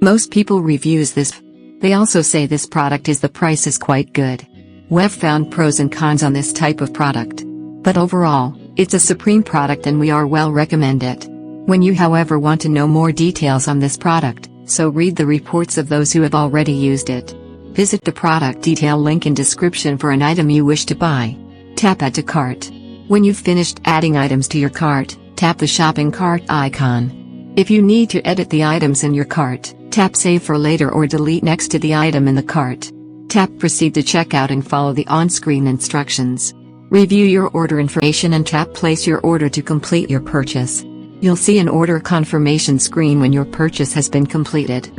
Most people reviews this. They also say this product is the price is quite good. We've found pros and cons on this type of product. But overall, it's a supreme product and we are well recommend it. When you however want to know more details on this product, so read the reports of those who have already used it. Visit the product detail link in description for an item you wish to buy. Tap Add to Cart. When you've finished adding items to your cart, tap the shopping cart icon. If you need to edit the items in your cart, tap Save for later or delete next to the item in the cart. Tap Proceed to checkout and follow the on-screen instructions. Review your order information and tap Place your order to complete your purchase. You'll see an order confirmation screen when your purchase has been completed.